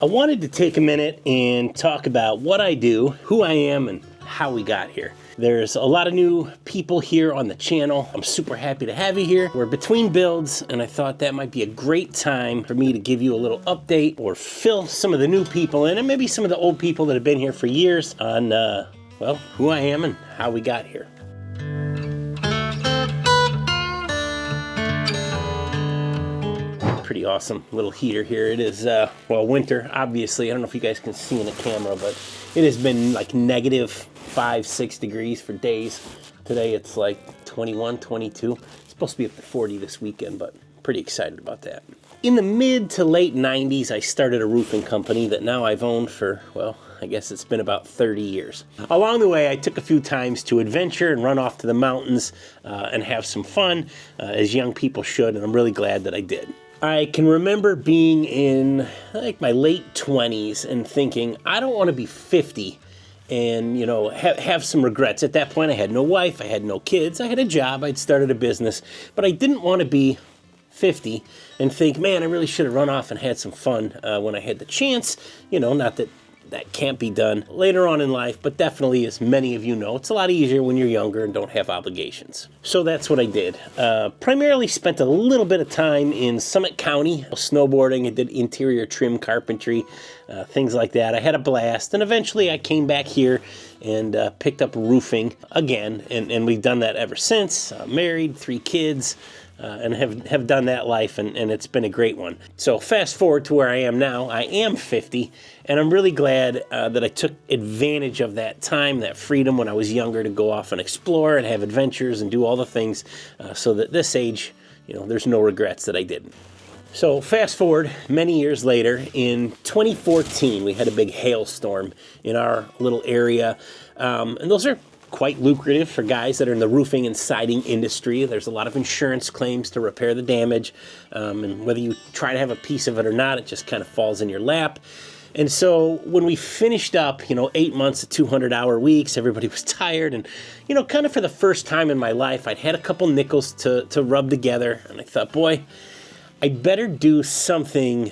I wanted to take a minute and talk about what I do, who I am, and how we got here. There's a lot of new people here on the channel. I'm super happy to have you here. We're between builds, and I thought that might be a great time for me to give you a little update or fill some of the new people in, and maybe some of the old people that have been here for years on, well, who I am and how we got here. Pretty awesome little heater here. It is, well, winter, obviously. I don't know if you guys can see in the camera, but it has been like negative 5-6 degrees for days. Today it's like 21, 22. It's supposed to be up to 40 this weekend, but pretty excited about that. In the mid to late 90s, I started a roofing company that now I've owned for, well, I guess it's been about 30 years. Along the way, I took a few times to adventure and run off to the mountains and have some fun, as young people should, and I'm really glad that I did. I can remember being in like my late 20s and thinking, I don't want to be 50 and, you know, have some regrets. At that point, I had no wife, I had no kids, I had a job, I'd started a business, but I didn't want to be 50 and think, man, I really should have run off and had some fun when I had the chance. You know, not that that can't be done later on in life, but definitely, as many of you know, it's a lot easier when you're younger and don't have obligations. So that's what I did. Primarily spent a little bit of time in Summit County, snowboarding. I did interior trim carpentry, things like that. I had a blast, and eventually I came back here and picked up roofing again, and we've done that ever since. Married, 3 kids, and have done that life, and it's been a great one. So fast forward to where I am now. I am 50, and I'm really glad that I took advantage of that time, that freedom when I was younger to go off and explore and have adventures and do all the things so that this age, you know, there's no regrets that I didn't. So fast forward many years later, in 2014, we had a big hailstorm in our little area, and those are quite lucrative for guys that are in the roofing and siding industry. There's a lot of insurance claims to repair the damage, and whether you try to have a piece of it or not, it just kind of falls in your lap. And so when we finished up, you know, 8 months of 200-hour weeks, everybody was tired, and, you know, kind of for the first time in my life, I'd had a couple nickels to rub together, and I thought, boy, I better do something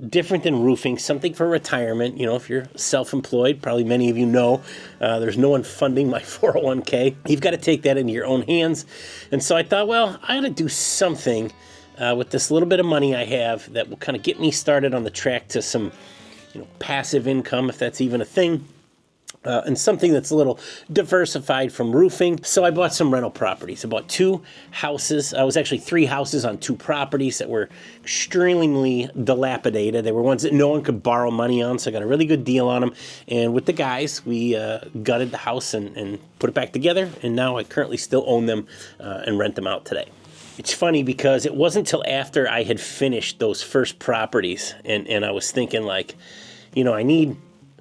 different than roofing, something for retirement. You know, if you're self-employed, probably many of you know, there's no one funding my 401k. You've got to take that into your own hands. And so I thought, well, I got to do something with this little bit of money I have that will kind of get me started on the track to some, you know, passive income, if that's even a thing. And something that's a little diversified from roofing. So I bought some rental properties. I bought 2 houses. I was actually 3 houses on 2 properties that were extremely dilapidated. They were ones that no one could borrow money on, so I got a really good deal on them. And with the guys, we gutted the house and put it back together, and now I currently still own them and rent them out today. It's funny because it wasn't until after I had finished those first properties, and I was thinking, like, you know, I need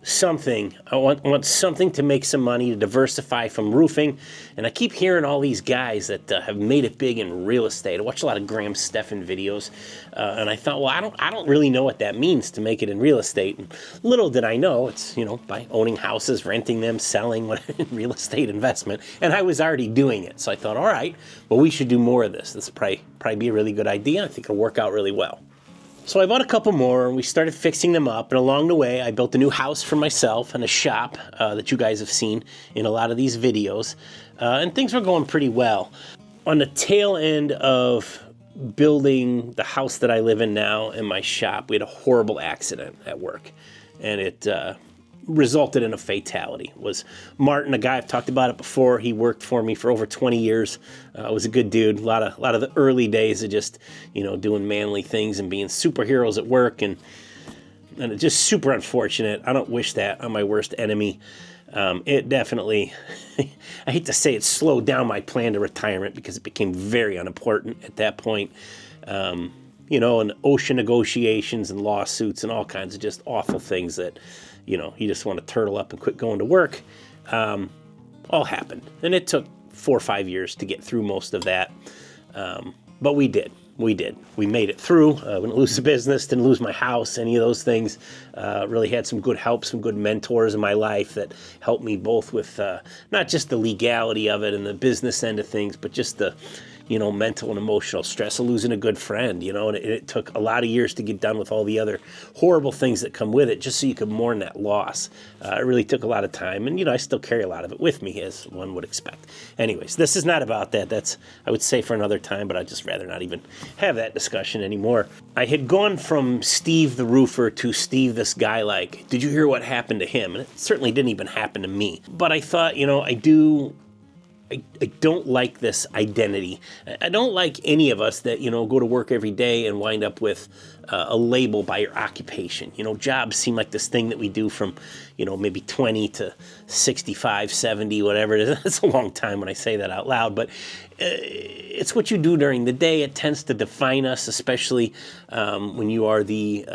something. I want something to make some money, to diversify from roofing. And I keep hearing all these guys that have made it big in real estate. I watch a lot of Graham Stephan videos, and I thought, well, I don't really know what that means to make it in real estate. And little did I know, it's, you know, by owning houses, renting them, selling, real estate investment. And I was already doing it. So I thought, all right, well, we should do more of this. This will probably be a really good idea. I think it'll work out really well. So I bought a couple more, and we started fixing them up, and along the way, I built a new house for myself and a shop that you guys have seen in a lot of these videos, and things were going pretty well. On the tail end of building the house that I live in now and my shop, we had a horrible accident at work, and it resulted in a fatality. It was Martin, a guy, I've talked about it before. He worked for me for over 20 years. Was a good dude. A lot of the early days of just, you know, doing manly things and being superheroes at work, and it's just super unfortunate. I don't wish that on my worst enemy. It definitely, I hate to say it, slowed down my plan to retirement because it became very unimportant at that point. You know, and OSHA negotiations and lawsuits and all kinds of just awful things that, you know, you just want to turtle up and quit going to work, all happened. And it took 4 or 5 years to get through most of that. But we did. We made it through. We didn't lose the business, didn't lose my house, any of those things. Really had some good help, some good mentors in my life that helped me both with not just the legality of it and the business end of things, but just the mental and emotional stress of losing a good friend, and it took a lot of years to get done with all the other horrible things that come with it, just so you could mourn that loss. It really took a lot of time, and, I still carry a lot of it with me, as one would expect. Anyways, this is not about that. That's, I would say, for another time, but I'd just rather not even have that discussion anymore. I had gone from Steve the roofer to Steve this guy, like, did you hear what happened to him? And it certainly didn't even happen to me. But I thought, I don't like this identity. I don't like any of us that, go to work every day and wind up with a label by your occupation. Jobs seem like this thing that we do from, maybe 20 to 65, 70, whatever it is. It's a long time when I say that out loud, but it's what you do during the day. It tends to define us, especially when you are the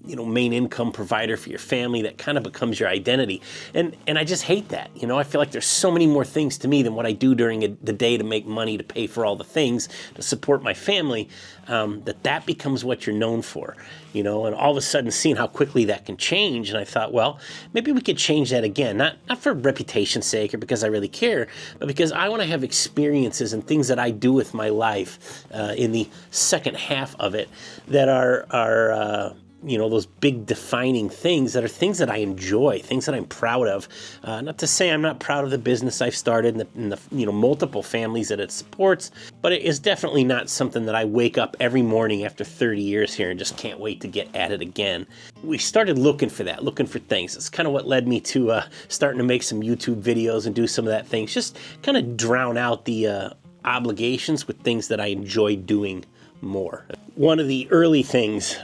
main income provider for your family. That kind of becomes your identity. And I just hate that. I feel like there's so many more things to me than what I do during the day to make money, to pay for all the things, to support my family, that becomes what you're known for, and all of a sudden seeing how quickly that can change. And I thought, well, maybe we could change that again, not for reputation's sake or because I really care, but because I want to have experiences and things that I do with my life in the second half of it that are those big defining things that are things that I enjoy, things that I'm proud of. Not to say I'm not proud of the business I've started and the multiple families that it supports, but it is definitely not something that I wake up every morning after 30 years here and just can't wait to get at it again. We started looking for things. It's kind of what led me to starting to make some YouTube videos and do some of that things, just kind of drown out the obligations with things that I enjoy doing more. One of the early things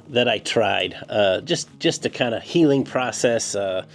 that I tried, just a kind of healing process. A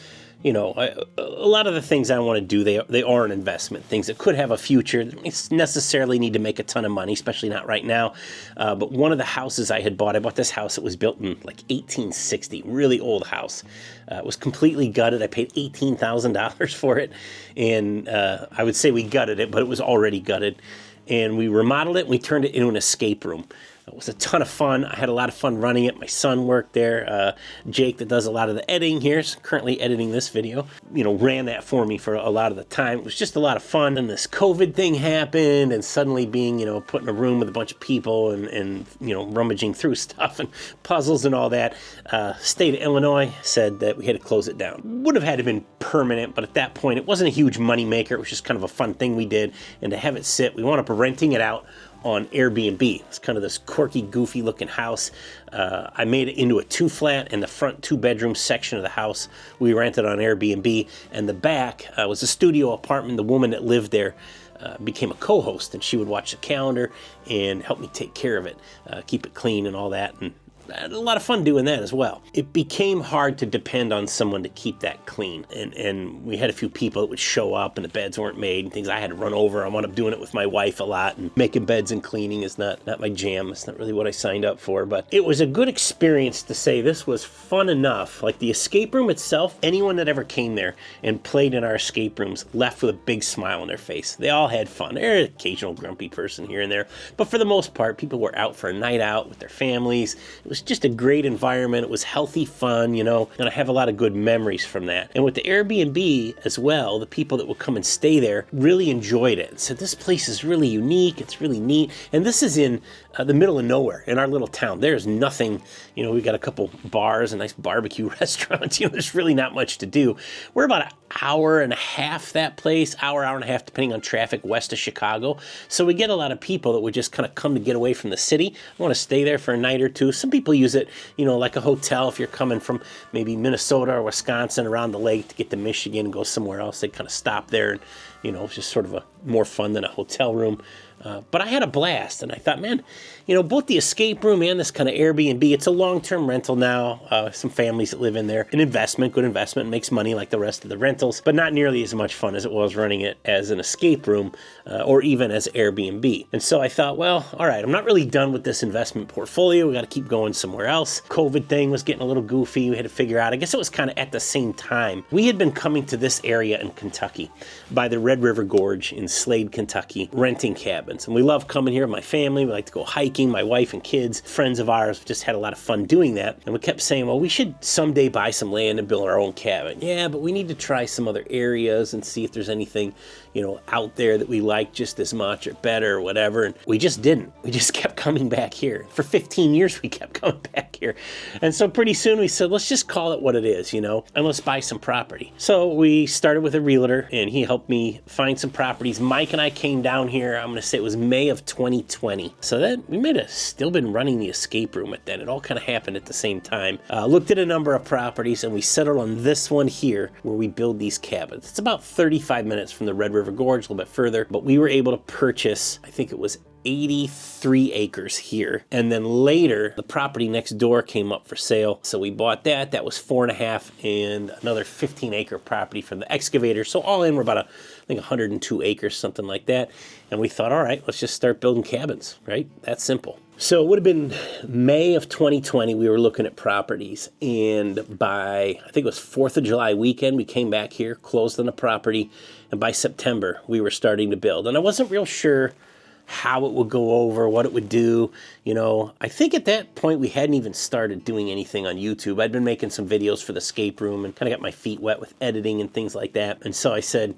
lot of the things I want to do, they are an investment, things that could have a future. They necessarily need to make a ton of money, especially not right now. But one of the houses I bought this house that was built in like 1860, really old house. It was completely gutted. I paid $18,000 for it. And I would say we gutted it, but it was already gutted. And we remodeled it and we turned it into an escape room. It was a ton of fun. I had a lot of fun running it. My son worked there. Jake, that does a lot of the editing here, is currently editing this video, ran that for me for a lot of the time. It was just a lot of fun. And this COVID thing happened, and suddenly being, put in a room with a bunch of people and rummaging through stuff and puzzles and all that. State of Illinois said that we had to close it down. Would have had to been permanent, but at that point, it wasn't a huge money maker. It was just kind of a fun thing we did. And to have it sit, we wound up renting it out on Airbnb. It's kind of this quirky, goofy looking house. I made it into a 2-flat, and the front 2-bedroom section of the house we rented on Airbnb, and the back was a studio apartment. The woman that lived there became a co-host, and she would watch the calendar and help me take care of it, keep it clean and all that. And I had a lot of fun doing that as well. It became hard to depend on someone to keep that clean. And we had a few people that would show up and the beds weren't made and things I had to run over. I wound up doing it with my wife a lot, and making beds and cleaning is not my jam. It's not really what I signed up for, but it was a good experience to say this was fun enough. Like the escape room itself, anyone that ever came there and played in our escape rooms left with a big smile on their face. They all had fun. There's an occasional grumpy person here and there, but for the most part, people were out for a night out with their families. It was just a great environment. It was healthy fun, and I have a lot of good memories from that. And with the Airbnb as well, the people that would come and stay there really enjoyed it and said, this place is really unique. It's really neat. And this is in the middle of nowhere in our little town. There's nothing, we got a couple bars, a nice barbecue restaurant. There's really not much to do. We're about an hour and a half, that place, hour and a half, depending on traffic, west of Chicago. So we get a lot of people that would just kind of come to get away from the city, want to stay there for a night or two. Some people use it, like a hotel. If you're coming from maybe Minnesota or Wisconsin around the lake to get to Michigan and go somewhere else, they kind of stop there, and it's just sort of a more fun than a hotel room. But I had a blast, and I thought, man, both the escape room and this kind of Airbnb, it's a long-term rental now. Some families that live in there. An investment, good investment, makes money like the rest of the rentals, but not nearly as much fun as it was running it as an escape room or even as Airbnb. And so I thought, well, all right, I'm not really done with this investment portfolio. We got to keep going somewhere else. COVID thing was getting a little goofy. We had to figure out, I guess it was kind of at the same time. We had been coming to this area in Kentucky by the River Gorge in Slade, Kentucky, renting cabins. cabins. And we love coming here with my family. We like to go hiking, my wife and kids, friends of ours, just had a lot of fun doing that. And we kept saying, well, we should someday buy some land and build our own cabin. Yeah, but we need to try some other areas and see if there's anything, you know, out there that we like just as much or better or whatever. And we just didn't. We just kept coming back here. For 15 years, we kept coming back here. And so pretty soon we said, let's just call it what it is, you know, and let's buy some property. So we started with a realtor and he helped me find some properties. Mike and I came down here, I'm going to say it was May of 2020. So that we might have still been running the escape room at then. It all kind of happened at the same time. Looked at a number of properties and we settled on this one here where we build these cabins. It's about 35 minutes from the River Gorge, a little bit further, but we were able to purchase, I think it was 83 acres here. And then later, the property next door came up for sale. So we bought that. That was 4.5 and another 15-acre property from the excavator. So all in, we're about, I think 102 acres, something like that. And we thought, all right, let's just start building cabins, right? That's simple. So it would have been May of 2020, we were looking at properties. And by, I think it was 4th of July weekend, we came back here, closed on the property. And by September, we were starting to build. And I wasn't real sure how it would go over, what it would do. You know, I think at that point we hadn't even started doing anything on YouTube. I'd been making some videos for the escape room and kind of got my feet wet with editing and things like that. And so I said,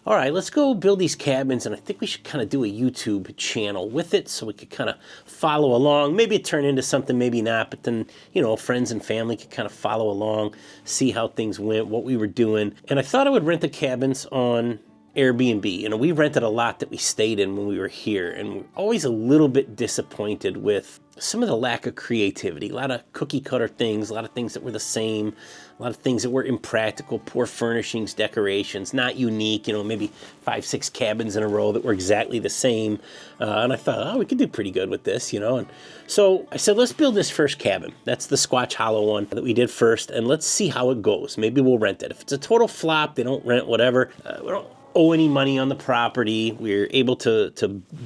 all right, let's go build these cabins, and I think we should kind of do a YouTube channel with it so we could kind of follow along. Maybe it turn into something, maybe not, but then, you know, friends and family could kind of follow along, see how things went, what we were doing. And I thought I would rent the cabins on Airbnb. You know, we rented a lot that we stayed in when we were here, and we're always a little bit disappointed with some of the lack of creativity. A lot of cookie cutter things, a lot of things that were the same, a lot of things that were impractical, poor furnishings, decorations, not unique, you know, maybe 5, 6 cabins in a row that were exactly the same. And I thought, oh, we could do pretty good with this, you know. And so I said, let's build this first cabin. That's the Squatch Hollow one that we did first, and let's see how it goes. Maybe we'll rent it. If it's a total flop, they don't rent, whatever, we don't owe any money on the property. We're able to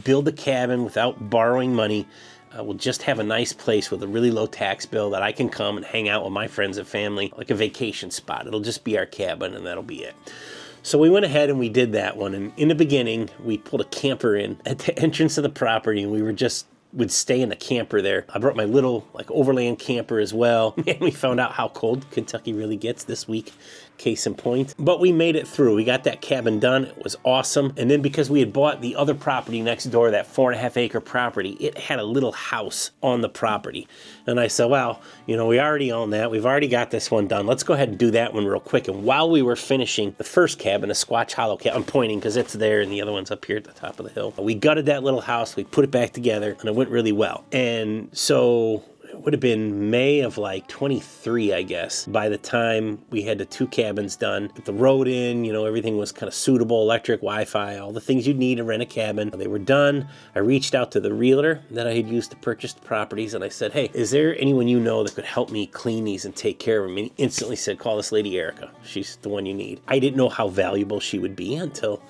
build the cabin without borrowing money. We'll just have a nice place with a really low tax bill that I can come and hang out with my friends and family, like a vacation spot. It'll just be our cabin, and that'll be it. So we went ahead and we did that one. And in the beginning, we pulled a camper in at the entrance of the property, and we would stay in the camper there. I brought my little like overland camper as well. And we found out how cold Kentucky really gets this week, case in point. But we made it through. We got that cabin done. It was awesome. And then because we had bought the other property next door, that 4.5 acre property, it had a little house on the property. And I said, well, you know, we already own that. We've already got this one done. Let's go ahead and do that one real quick. And while we were finishing the first cabin, the Squatch Hollow cabin, I'm pointing because it's there and the other one's up here at the top of the hill. We gutted that little house. We put it back together and it went really well. And so it would have been May of like 23, I guess, by the time we had the 2 cabins done. Put the road in, you know, everything was kind of suitable, electric, Wi-Fi, all the things you'd need to rent a cabin. They were done. I reached out to the realtor that I had used to purchase the properties, and I said, hey, is there anyone you know that could help me clean these and take care of them? And he instantly said, call this lady Erica. She's the one you need. I didn't know how valuable she would be until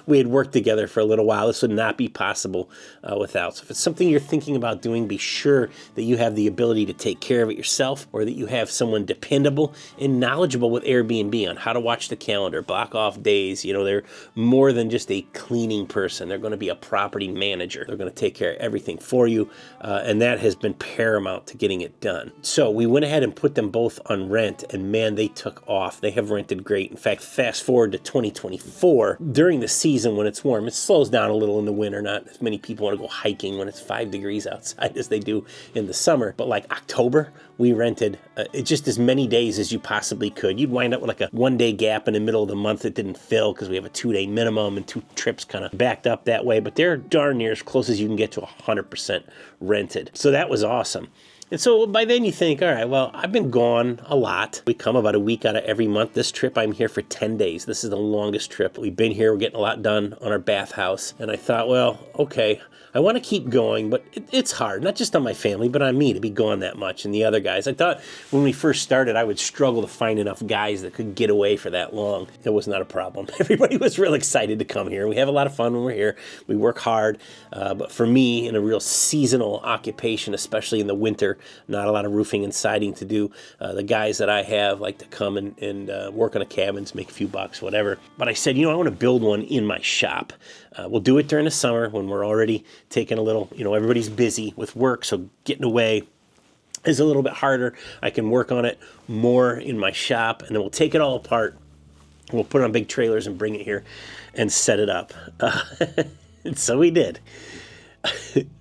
we had worked together for a little while. This would not be possible without. So if it's something you're thinking about doing, be sure that you have the ability to take care of it yourself, or that you have someone dependable and knowledgeable with Airbnb on how to watch the calendar, block off days. You know, they're more than just a cleaning person. They're going to be a property manager. They're going to take care of everything for you, and that has been paramount to getting it done. So we went ahead and put them both on rent, and man, they took off. They have rented great. In fact, fast forward to 2024, during the season when it's warm, it slows down a little in the winter. Not as many people want to go hiking when it's 5 degrees outside as they do in the summer. But like October, we rented just as many days as you possibly could. You'd wind up with like a 1-day gap in the middle of the month that didn't fill because we have a 2-day minimum and 2 trips kind of backed up that way. But they're darn near as close as you can get to 100% rented. So that was awesome. And so by then you think, all right, well, I've been gone a lot. We come about a week out of every month. This trip, I'm here for 10 days. This is the longest trip. We've been here. We're getting a lot done on our bathhouse. And I thought, well, okay, I want to keep going, but it's hard, not just on my family, but on me to be gone that much and the other guys. I thought when we first started, I would struggle to find enough guys that could get away for that long. It was not a problem. Everybody was real excited to come here. We have a lot of fun when we're here. We work hard. But for me, in a real seasonal occupation, especially in the winter, not a lot of roofing and siding to do. The guys that I have like to come and work on the cabins, make a few bucks, whatever. But I said, I want to build one in my shop. We'll do it during the summer when we're already taking a little, everybody's busy with work, so getting away is a little bit harder. I can work on it more in my shop, and then we'll take it all apart. We'll put it on big trailers and bring it here and set it up. And so we did.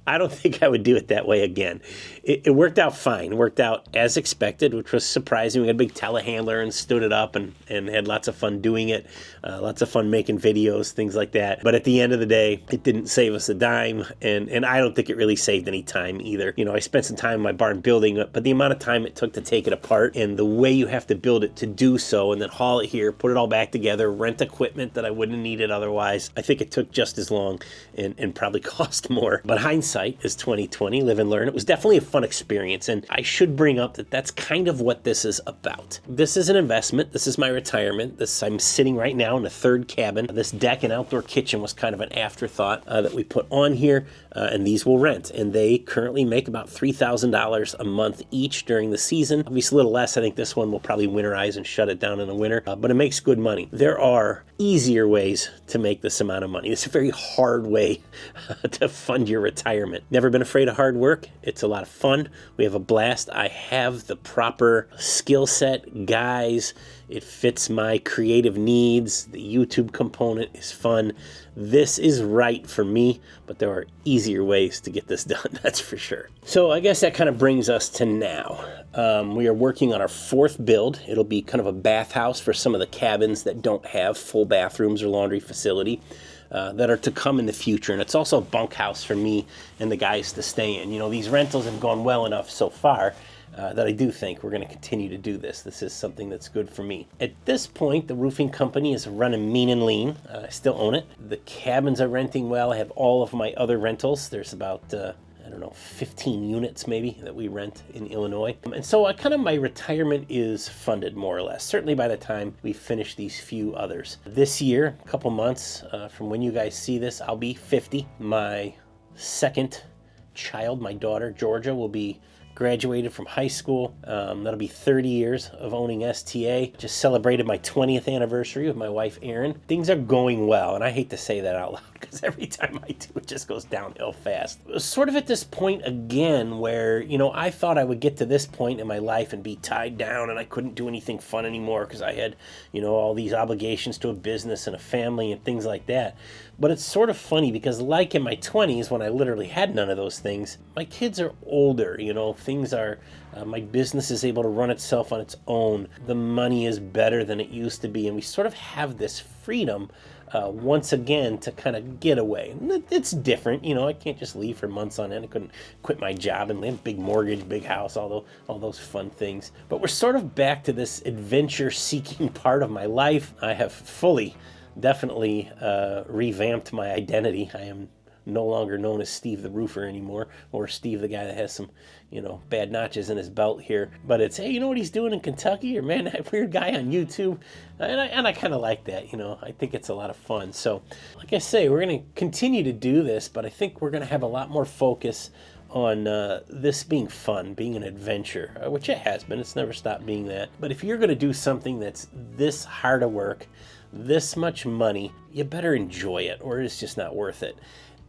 I don't think I would do it that way again. It worked out fine. It worked out as expected, which was surprising. We had a big telehandler and stood it up and had lots of fun doing it. Lots of fun making videos, things like that. But at the end of the day, it didn't save us a dime. And I don't think it really saved any time either. I spent some time in my barn building it, but the amount of time it took to take it apart and the way you have to build it to do so and then haul it here, put it all back together, rent equipment that I wouldn't have needed otherwise, I think it took just as long and probably cost more. But hindsight is 2020, live and learn. It was definitely a fun experience, and I should bring up that that's kind of what this is about. This is an investment. This is my retirement. I'm sitting right now in a third cabin. This deck and outdoor kitchen was kind of an afterthought that we put on here, and these will rent, and they currently make about $3,000 a month each during the season. Obviously a little less. I think this one will probably winterize and shut it down in the winter, but it makes good money. There are easier ways to make this amount of money. It's a very hard way to fund your retirement. Never been afraid of hard work. It's a lot of fun. We have a blast. I have the proper skill set, guys. It fits my creative needs. The YouTube component is fun. This is right for me, but there are easier ways to get this done, that's for sure. So I guess that kind of brings us to now. We are working on our fourth build. It'll be kind of a bathhouse for some of the cabins that don't have full bathrooms or laundry facility. That are to come in the future. And it's also a bunkhouse for me and the guys to stay in. These rentals have gone well enough so far that I do think we're going to continue to do this. This is something that's good for me. At this point, the roofing company is running mean and lean. I still own it. The cabins are renting well. I have all of my other rentals. There's about 15 units maybe that we rent in Illinois. And so my retirement is funded more or less, certainly by the time we finish these few others. This year, a couple months from when you guys see this, I'll be 50. My second child, my daughter, Georgia, will be graduated from high school. That'll be 30 years of owning STA. Just celebrated my 20th anniversary with my wife, Erin. Things are going well, and I hate to say that out loud because every time I do, it just goes downhill fast. Sort of at this point again where, I thought I would get to this point in my life and be tied down and I couldn't do anything fun anymore because I had, all these obligations to a business and a family and things like that. But it's sort of funny because like in my 20s when I literally had none of those things, my kids are older, things are, my business is able to run itself on its own. The money is better than it used to be. And we sort of have this freedom once again to kind of get away. And it's different, I can't just leave for months on end. I couldn't quit my job and live big mortgage, big house, all those fun things. But we're sort of back to this adventure-seeking part of my life. I have definitely revamped my identity. I am no longer known as Steve the Roofer anymore, or Steve the guy that has some, bad notches in his belt here. But it's, hey, you know what he's doing in Kentucky? Or man, that weird guy on YouTube. And I kind of like that, I think it's a lot of fun. So, like I say, we're going to continue to do this, but I think we're going to have a lot more focus on this being fun, being an adventure, which it has been. It's never stopped being that. But if you're going to do something that's this hard to work, this much money, you better enjoy it or it's just not worth it.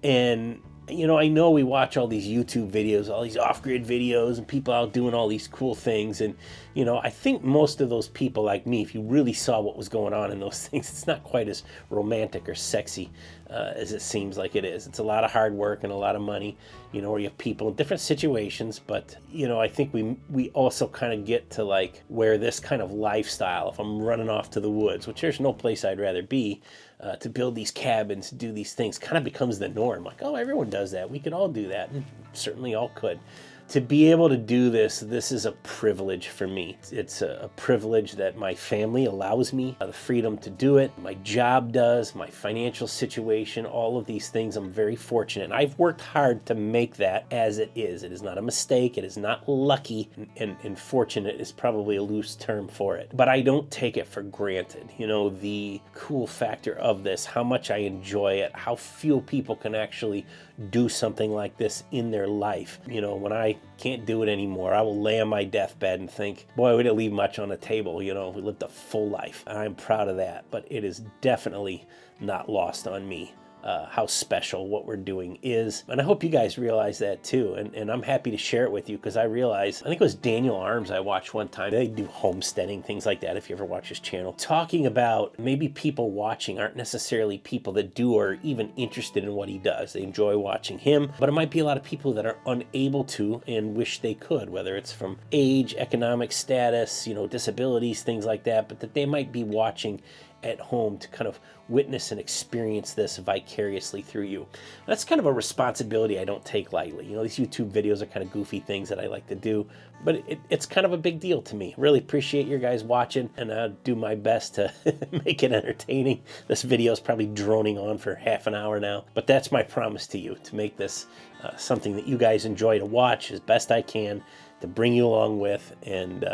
And I know we watch all these YouTube videos, all these off-grid videos and people out doing all these cool things. And, I think most of those people like me, if you really saw what was going on in those things, it's not quite as romantic or sexy as it seems like it is. It's a lot of hard work and a lot of money, where you have people in different situations. But, I think we also kind of get to like where this kind of lifestyle, if I'm running off to the woods, which there's no place I'd rather be, to build these cabins, do these things, kind of becomes the norm. Like, oh, everyone does that. We could all do that. And certainly all could. To be able to do this is a privilege for me. It's a privilege that my family allows me the freedom to do it. My job does, my financial situation, all of these things. I'm very fortunate. And I've worked hard to make that as it is. It is not a mistake. It is not lucky. And fortunate is probably a loose term for it. But I don't take it for granted. The cool factor of this, how much I enjoy it, how few people can actually do something like this in their life. When I Can't do it anymore. I will lay on my deathbed and think, boy, we didn't leave much on the table. You know, we lived a full life. I'm proud of that, but it is definitely not lost on me how special what we're doing is. And I hope you guys realize that too. And I'm happy to share it with you because I realized, I think it was Daniel Arms I watched one time. They do homesteading, things like that, if you ever watch his channel, talking about maybe people watching aren't necessarily people that do or even interested in what he does. They enjoy watching him, but it might be a lot of people that are unable to and wish they could, whether it's from age, economic status, you know, disabilities, things like that, but that they might be watching at home to kind of witness and experience this vicariously through you. That's kind of a responsibility I don't take lightly. You know, these YouTube videos are kind of goofy things that I like to do, but it's kind of a big deal to me. Really appreciate you guys watching, and I'll do my best to make it entertaining. This video is probably droning on for half an hour now, but that's my promise to you, to make this something that you guys enjoy to watch as best I can, to bring you along with, and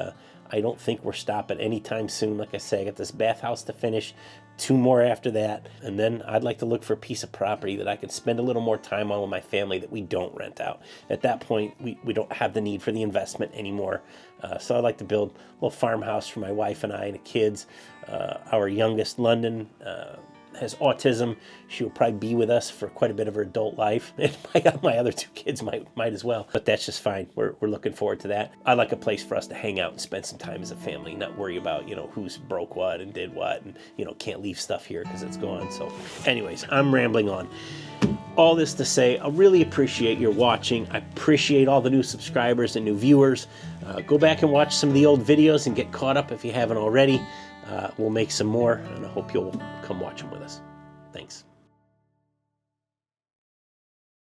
I don't think we're stopping anytime soon. Like I say, I got this bathhouse to finish, 2 more after that, and then I'd like to look for a piece of property that I can spend a little more time on with my family that we don't rent out. At that point, we don't have the need for the investment anymore. So I'd like to build a little farmhouse for my wife and I and the kids. Our youngest, London, has autism. She will probably be with us for quite a bit of her adult life. And my other 2 kids might as well, but that's just fine. We're looking forward to that. I like a place for us to hang out and spend some time as a family, not worry about, you know, who's broke what and did what, and, you know, can't leave stuff here because it's gone. So anyways, I'm rambling on. All this to say, I really appreciate your watching. I appreciate all the new subscribers and new viewers. Go back and watch some of the old videos and get caught up if you haven't already. We'll make some more, and I hope you'll come watch them with us. Thanks.